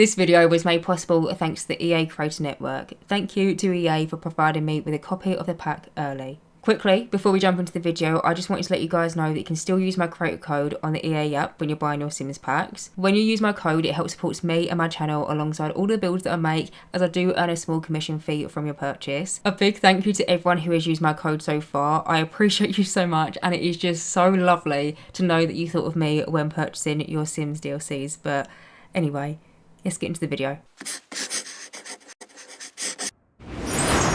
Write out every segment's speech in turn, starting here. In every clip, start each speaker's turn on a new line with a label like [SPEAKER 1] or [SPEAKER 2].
[SPEAKER 1] This video was made possible thanks to the EA Creator Network. Thank you to EA for providing me with a copy of the pack early. Quickly, before we jump into the video, I just wanted to let you guys know that you can still use my creator code on the EA app when you're buying your Sims packs. When you use my code, it helps support me and my channel alongside all the builds that I make, as I do earn a small commission fee from your purchase. A big thank you to everyone who has used my code so far. I appreciate you so much, and it is just so lovely to know that you thought of me when purchasing your Sims DLCs. But anyway, let's get into the video.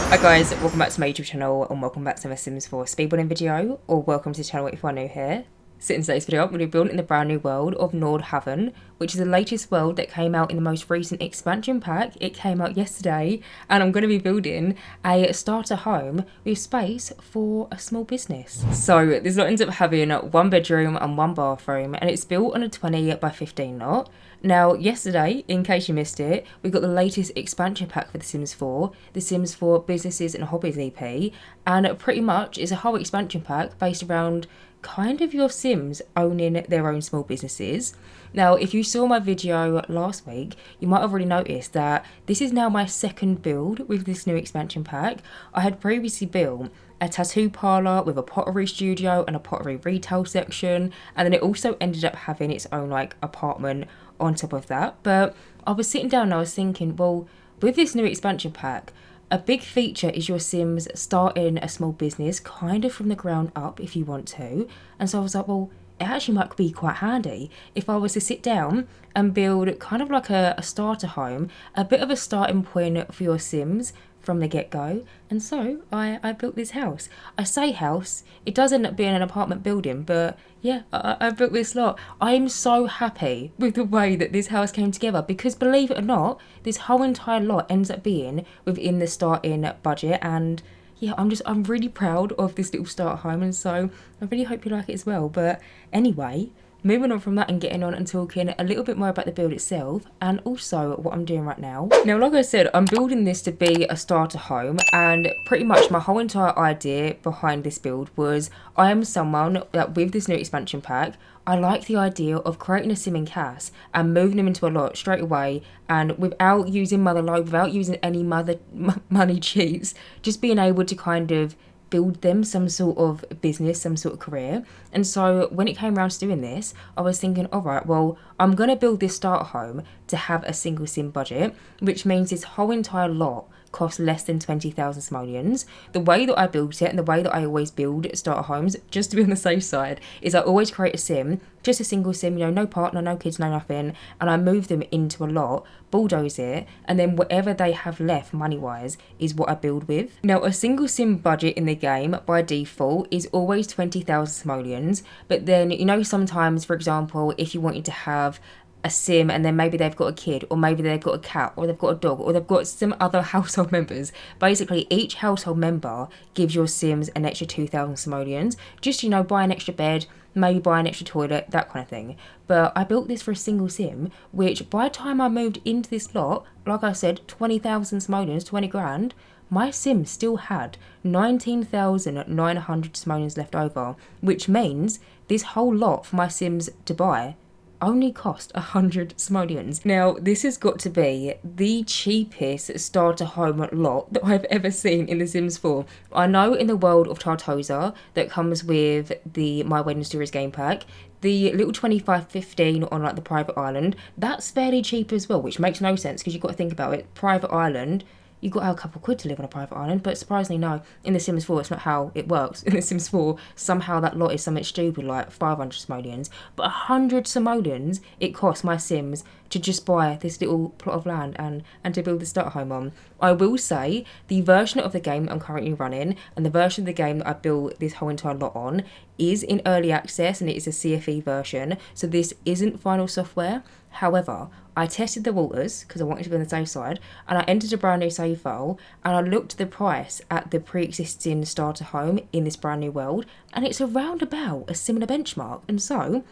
[SPEAKER 1] Hi guys, welcome back to my YouTube channel and welcome back to my Sims 4 speedrunning video, or welcome to the channel if you are new here. So in today's video I'm going to be building in the brand new world of Nordhaven, which is the latest world that came out in the most recent expansion pack. It came out yesterday, and I'm going to be building a starter home with space for a small business. So this lot ends up having one bedroom and one bathroom, and it's built on a 20 by 15 lot. Now, yesterday, in case you missed it, we got the latest expansion pack for The Sims 4, The Sims 4 Businesses and Hobbies EP, and pretty much it's a whole expansion pack based around kind of your Sims owning their own small businesses. Now, if you saw my video last week, you might have already noticed that this is now my second build with this new expansion pack. I had previously built a tattoo parlour with a pottery studio and a pottery retail section, and then it also ended up having its own like apartment on top of that. But I was sitting down and I was thinking, well, with this new expansion pack, a big feature is your Sims starting a small business kind of from the ground up if you want to. And so I was like, well, it actually might be quite handy if I was to sit down and build kind of like a starter home, a bit of a starting point for your Sims from the get-go. And so I built this house. I say house, it does end up being an apartment building, but yeah, I built this lot. I am so happy with the way that this house came together, because believe it or not, this whole entire lot ends up being within the starting budget. And yeah, I'm really proud of this little start home, and so I really hope you like it as well. But anyway, moving on from that and getting on and talking a little bit more about the build itself and also what I'm doing right now. Now, like I said, I'm building this to be a starter home, and pretty much my whole entire idea behind this build was I am someone that with this new expansion pack, I like the idea of creating a sim in CAS and moving them into a lot straight away, and without using mother load, without using any money cheats, just being able to kind of build them some sort of business, some sort of career. And so when it came around to doing this, I was thinking, all right, well, I'm going to build this starter home to have a single sim budget, which means this whole entire lot cost less than 20,000 simoleons. The way that I built it and the way that I always build starter homes, just to be on the safe side, is I always create a sim, just a single sim, you know, no partner, no kids, no nothing, and I move them into a lot, bulldoze it, and then whatever they have left money-wise is what I build with. Now, a single sim budget in the game by default is always 20,000 simoleons, but then, you know, sometimes, for example, if you wanted to have a sim and then maybe they've got a kid, or maybe they've got a cat, or they've got a dog, or they've got some other household members. Basically, each household member gives your Sims an extra 2,000 simoleons. Just, you know, buy an extra bed, maybe buy an extra toilet, that kind of thing. But I built this for a single sim, which by the time I moved into this lot, like I said, 20,000 simoleons, 20 grand, my sim still had 19,900 simoleons left over, which means this whole lot for my Sims to buy only cost 100 simoleons. Now, this has got to be the cheapest starter home lot that I've ever seen in The Sims 4. I know in the world of Tartosa that comes with the My Wedding Stories game pack, the little 25.15 on like the private island, that's fairly cheap as well, which makes no sense because you've got to think about it. Private island, you've got to have a couple quid to live on a private island, but surprisingly no, in The Sims 4 it's not how it works. In The Sims 4, somehow that lot is something stupid like 500 simoleons, but 100 simoleons it costs my Sims to just buy this little plot of land and to build the starter home on. I will say, the version of the game I'm currently running and the version of the game that I built this whole entire lot on is in early access, and it is a CFE version, so this isn't final software. However, I tested the waters because I wanted to be on the safe side, and I entered a brand new save file, and I looked at the price at the pre-existing starter home in this brand new world, and it's around about a similar benchmark. And so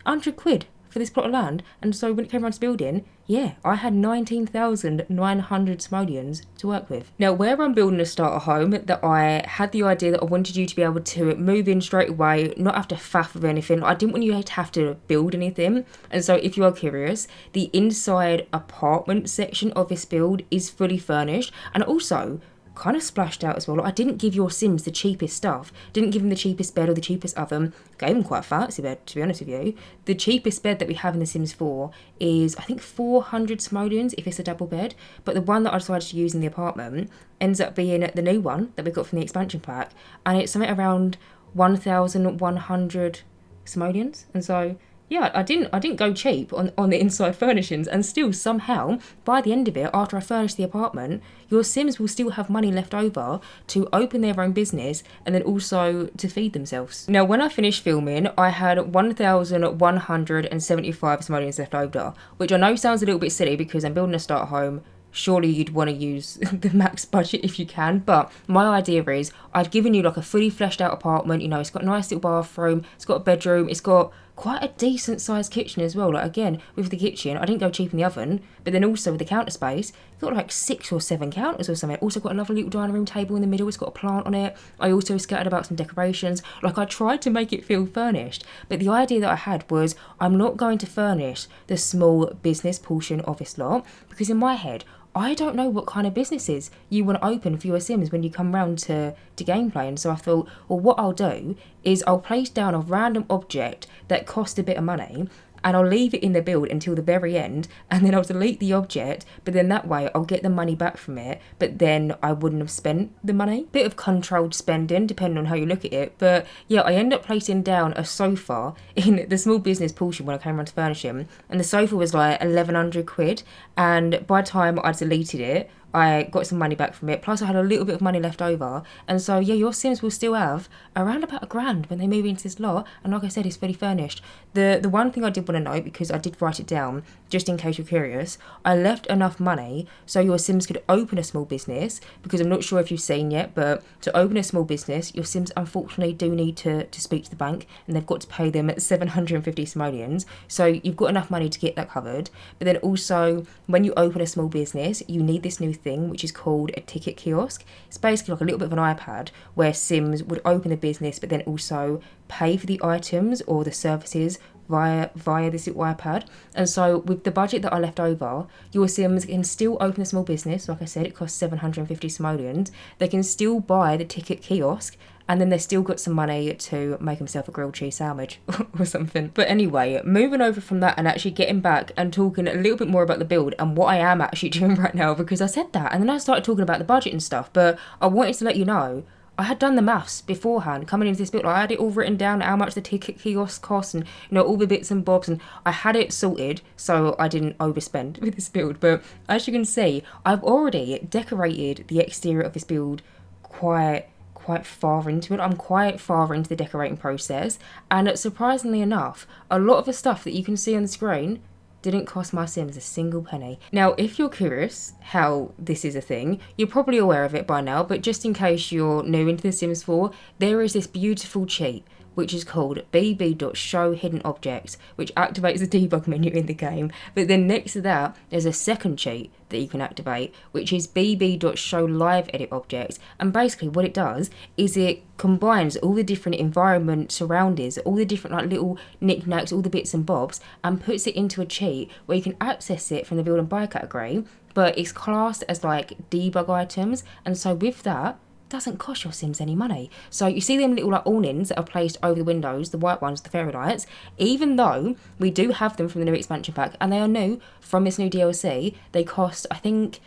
[SPEAKER 1] 100 quid for this plot of land. And so when it came around to building, yeah, I had 19,900 simoleons to work with. Now, where I'm building a starter home, that I had the idea that I wanted you to be able to move in straight away, not have to faff with anything. I didn't want you to have to build anything. And so if you are curious, the inside apartment section of this build is fully furnished, and also kind of splashed out as well. Like, I didn't give your Sims the cheapest stuff. Didn't give them the cheapest bed or the cheapest oven. Gave them quite a fancy bed, to be honest with you. The cheapest bed that we have in The Sims 4 is, I think, 400 simoleons if it's a double bed. But the one that I decided to use in the apartment ends up being the new one that we got from the expansion pack. And it's something around 1,100 simoleons. And so, yeah, I didn't go cheap on the inside furnishings, and still somehow, by the end of it, after I furnish the apartment, your Sims will still have money left over to open their own business and then also to feed themselves. Now, when I finished filming, I had 1,175 simoleons left over, which I know sounds a little bit silly because I'm building a starter home. Surely you'd want to use the max budget if you can, but my idea is I've given you like a fully fleshed out apartment. You know, it's got a nice little bathroom, it's got a bedroom, it's got quite a decent sized kitchen as well. Like, again, with the kitchen, I didn't go cheap in the oven, but then also with the counter space, it's got like 6 or 7 counters or something. Also got a lovely little dining room table in the middle, it's got a plant on it. I also scattered about some decorations. Like, I tried to make it feel furnished, but the idea that I had was I'm not going to furnish the small business portion of this lot, because in my head, I don't know what kind of businesses you want to open for your Sims when you come round to gameplay. And so I thought, well, what I'll do is I'll place down a random object that costs a bit of money, and I'll leave it in the build until the very end, and then I'll delete the object, but then that way I'll get the money back from it, but then I wouldn't have spent the money. Bit of controlled spending, depending on how you look at it. But yeah, I ended up placing down a sofa in the small business portion when I came around to furnishing, and the sofa was like 1,100 quid, and by the time I deleted it, I got some money back from it, plus I had a little bit of money left over. And so yeah, your Sims will still have around about £1,000 when they move into this lot, and like I said, it's fully furnished. The one thing I did want to note, because I did write it down just in case you're curious, I left enough money so your Sims could open a small business, because I'm not sure if you've seen yet, but to open a small business, your Sims unfortunately do need to speak to the bank, and they've got to pay them 750 simoleons. So you've got enough money to get that covered. But then also, when you open a small business, you need this new thing which is called a ticket kiosk. It's basically like a little bit of an iPad where Sims would open the business but then also pay for the items or the services via this little iPad. And so with the budget that I left over, your Sims can still open a small business. Like I said, it costs 750 simoleons. They can still buy the ticket kiosk, and then they've still got some money to make himself a grilled cheese sandwich or something. But anyway, moving over from that and actually getting back and talking a little bit more about the build and what I am actually doing right now, because I said that and then I started talking about the budget and stuff, but I wanted to let you know I had done the maths beforehand coming into this build. I had it all written down, how much the ticket kiosk costs and, you know, all the bits and bobs, and I had it sorted so I didn't overspend with this build. But as you can see, I've already decorated the exterior of this build quite far into it. I'm quite far into the decorating process, and surprisingly enough, a lot of the stuff that you can see on the screen didn't cost my Sims a single penny. Now, if you're curious how this is a thing, you're probably aware of it by now, but just in case you're new into The Sims 4, there is this beautiful cheat which is called bb.show hidden objects, which activates the debug menu in the game. But then next to that, there's a second cheat that you can activate, which is bb.show live edit objects. And basically what it does is it combines all the different environment surroundings, all the different like little knickknacks, all the bits and bobs, and puts it into a cheat where you can access it from the build and buy category, but it's classed as like debug items. And so with that, doesn't cost your Sims any money. So you see them little like awnings that are placed over the windows, the white ones, the fairy lights, even though we do have them from the new expansion pack and they are new from this new DLC, they cost I think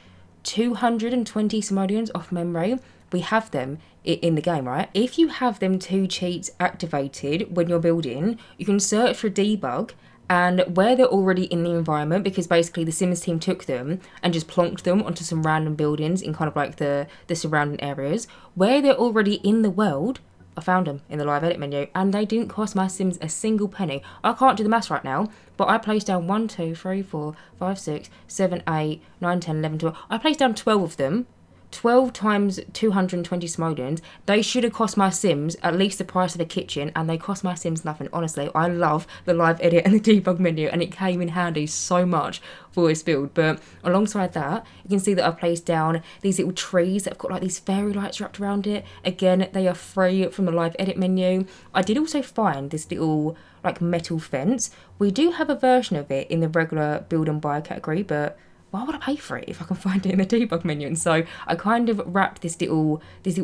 [SPEAKER 1] 220 simoleons off memory. We have them in the game, right? If you have them 2 cheats activated when you're building, you can search for debug, and where they're already in the environment, because basically the Sims team took them and just plonked them onto some random buildings in kind of like the surrounding areas, where they're already in the world, I found them in the live edit menu, and they didn't cost my Sims a single penny. I can't do the maths right now, but I placed down 1, 2, 3, 4, 5, 6, 7, 8, 9, 10, 11, 12. I placed down 12 of them, 12 times 220 simoleons. They should have cost my Sims at least the price of a kitchen, and they cost my Sims nothing. Honestly, I love the live edit and the debug menu, and it came in handy so much for this build. But alongside that, you can see that I placed down these little trees that have got like these fairy lights wrapped around it. Again, they are free from the live edit menu. I did also find this little like metal fence. We do have a version of it in the regular build and buy category, but why would I pay for it if I can find it in the debug menu? And so I kind of wrapped this little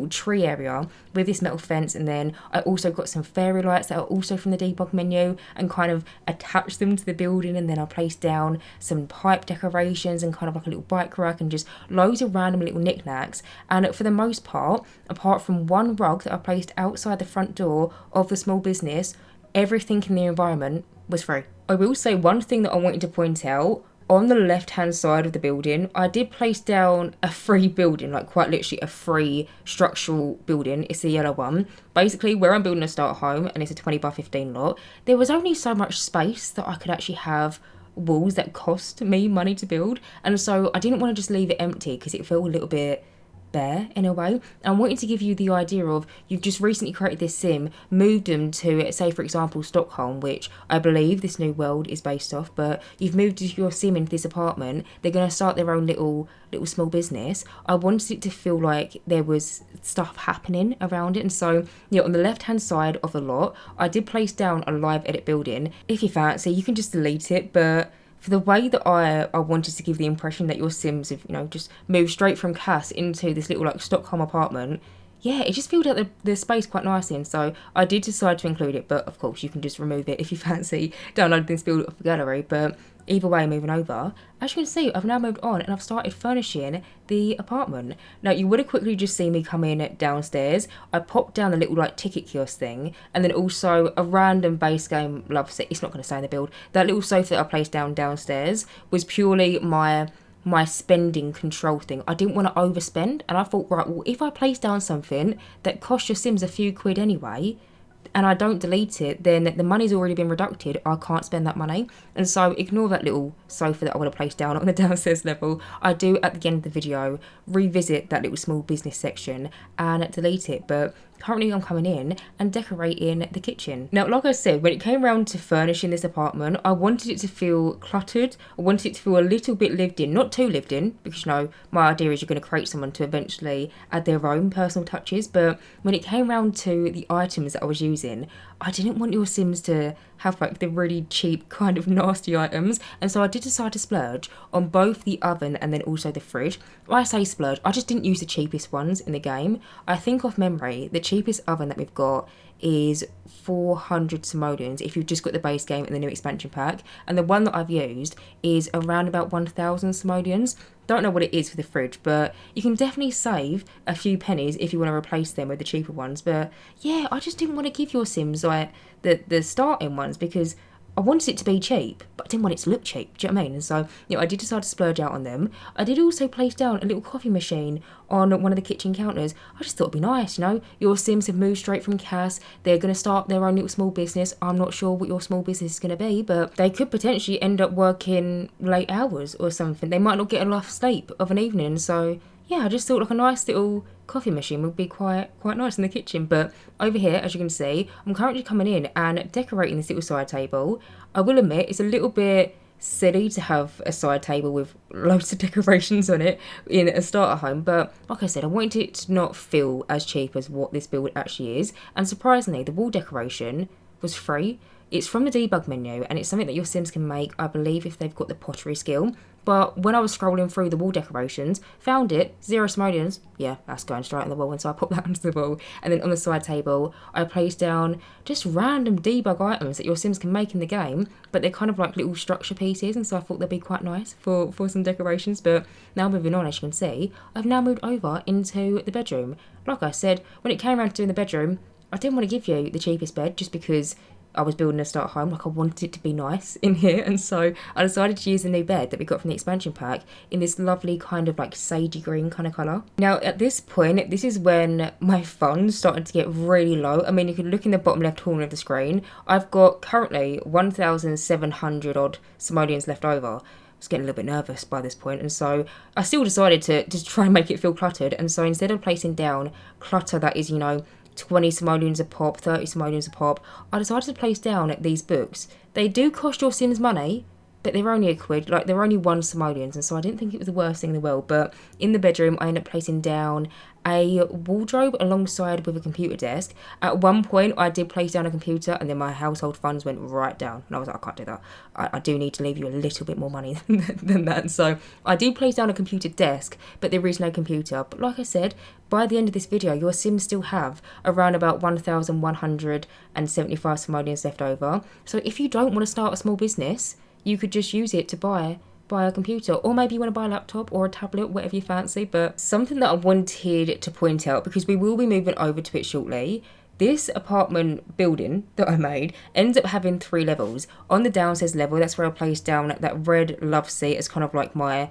[SPEAKER 1] tree area with this metal fence, and then I also got some fairy lights that are also from the debug menu and kind of attached them to the building. And then I placed down some pipe decorations and kind of like a little bike rack and just loads of random little knickknacks. And for the most part, apart from one rug that I placed outside the front door of the small business, everything in the environment was free. I will say one thing that I wanted to point out. On the left hand side of the building, I did place down a free building, like quite literally a free structural building. It's the yellow one. Basically, where I'm building a start home, and it's a 20 by 15 lot, there was only so much space that I could actually have walls that cost me money to build. And so I didn't want to just leave it empty because it felt a little bit bare in a way. I wanted to give you the idea of, you've just recently created this sim, moved them to, say for example, Stockholm, which I believe this new world is based off, but you've moved your sim into this apartment. They're going to start their own little small business. I wanted it to feel like there was stuff happening around it. And so yeah, on the left hand side of the lot, I did place down a live edit building. If you fancy, you can just delete it, but for the way that I wanted to give the impression that your Sims have, just moved straight from Cass into this little like Stockholm apartment, yeah, it just filled out the space quite nicely. And so I did decide to include it, but of course you can just remove it if you fancy downloading this build off the gallery. But either way, moving over, as you can see, I've now moved on and I've started furnishing the apartment. Now, you would have quickly just seen me come in downstairs. I popped down the little like ticket kiosk thing, and then also a random base game love seat. It's not going to say in the build. That little sofa that I placed downstairs was purely my spending control thing. I didn't want to overspend, and I thought, right, well, if I place down something that costs your Sims a few quid anyway, and I don't delete it, then the money's already been reducted. I can't spend that money. And so ignore that little sofa that I would have placed down on the downstairs level. I do, at the end of the video, revisit that little small business section and delete it. But currently I'm coming in and decorating the kitchen. Now, like I said, when it came around to furnishing this apartment, I wanted it to feel cluttered. I wanted it to feel a little bit lived in, not too lived in, because my idea is you're going to create someone to eventually add their own personal touches. But when it came around to the items that I was using, I didn't want your Sims to have like the really cheap kind of nasty items, and so I did decide to splurge on both the oven and then also the fridge. When I say splurge, I just didn't use the cheapest ones in the game. I think off memory, the cheapest oven that we've got is 400 simoleons if you've just got the base game and the new expansion pack, and the one that I've used is around about 1000 simoleons. Don't know what it is for the fridge, but you can definitely save a few pennies if you want to replace them with the cheaper ones. But yeah, I just didn't want to give your Sims like the starting ones because I wanted it to be cheap, but I didn't want it to look cheap. Do you know what I mean? And so, I did decide to splurge out on them. I did also place down a little coffee machine on one of the kitchen counters. I just thought it'd be nice, Your Sims have moved straight from Cass. They're going to start their own little small business. I'm not sure what your small business is going to be, but they could potentially end up working late hours or something. They might not get enough sleep of an evening. So, yeah, I just thought like a nice little coffee machine would be quite nice in the kitchen. But over here, as you can see, I'm currently coming in and decorating this little side table. I will admit it's a little bit silly to have a side table with loads of decorations on it in a starter home, but like I said, I wanted it to not feel as cheap as what this build actually is. And surprisingly, the wall decoration was free. It's from the debug menu, and it's something that your Sims can make, I believe, if they've got the pottery skill. But when I was scrolling through the wall decorations, found it, 0 simoleons. Yeah, that's going straight on the wall, and so I popped that onto the wall. And then on the side table, I placed down just random debug items that your Sims can make in the game, but they're kind of like little structure pieces, and so I thought they'd be quite nice for some decorations. But now moving on, as you can see, I've now moved over into the bedroom. Like I said, when it came around to doing the bedroom, I didn't want to give you the cheapest bed just because I was building a start home, like I wanted it to be nice in here, and so I decided to use the new bed that we got from the expansion pack in this lovely kind of like sagey green kind of colour. Now at this point, this is when my funds started to get really low. I mean, you can look in the bottom left corner of the screen. I've got currently 1,700 odd simoleons left over. was getting a little bit nervous by this point, and so I still decided to just try and make it feel cluttered. And so instead of placing down clutter that is, 20 simoleons a pop, 30 simoleons a pop, I decided to place down these books. They do cost your Sims money, but they're only £1, like they're only 1 simoleons, and so I didn't think it was the worst thing in the world. But in the bedroom, I ended up placing down a wardrobe alongside with a computer desk. At one point, I did place down a computer, and then my household funds went right down, and I was like, I can't do that. I do need to leave you a little bit more money than that. So I do place down a computer desk, but there is no computer. But like I said, by the end of this video, your Sims still have around about 1,175 simoleons left over. So if you don't want to start a small business, you could just use it to buy a computer, or maybe you want to buy a laptop or a tablet, whatever you fancy. But something that I wanted to point out, because we will be moving over to it shortly, this apartment building that I made ends up having 3 levels. On the downstairs level, that's where I placed down that red love seat as kind of like my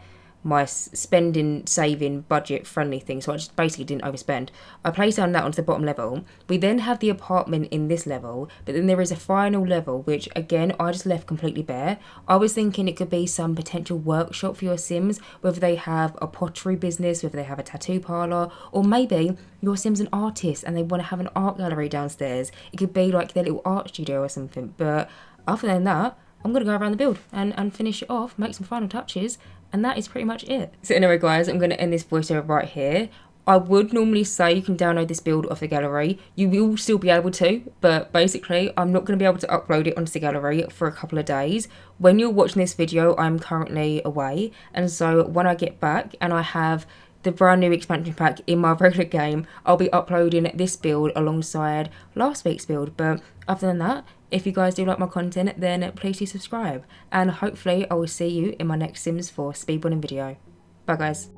[SPEAKER 1] spending, saving, budget friendly thing, so I just basically didn't overspend. I placed down that onto the bottom level. We then have the apartment in this level, but then there is a final level, which again I just left completely bare. I was thinking it could be some potential workshop for your Sims, whether they have a pottery business, whether they have a tattoo parlour, or maybe your Sim's an artist and they want to have an art gallery downstairs. It could be like their little art studio or something. But other than that, I'm going to go around the build and finish it off, make some final touches, and that is pretty much it. So anyway guys, I'm going to end this voiceover right here. I would normally say you can download this build off the gallery. You will still be able to, but basically I'm not going to be able to upload it onto the gallery for a couple of days. When you're watching this video, I'm currently away, and so when I get back and I have the brand new expansion pack in my regular game, I'll be uploading this build alongside last week's build. But other than that, if you guys do like my content, then please do subscribe, and hopefully I will see you in my next Sims 4 speedrunning video. Bye guys.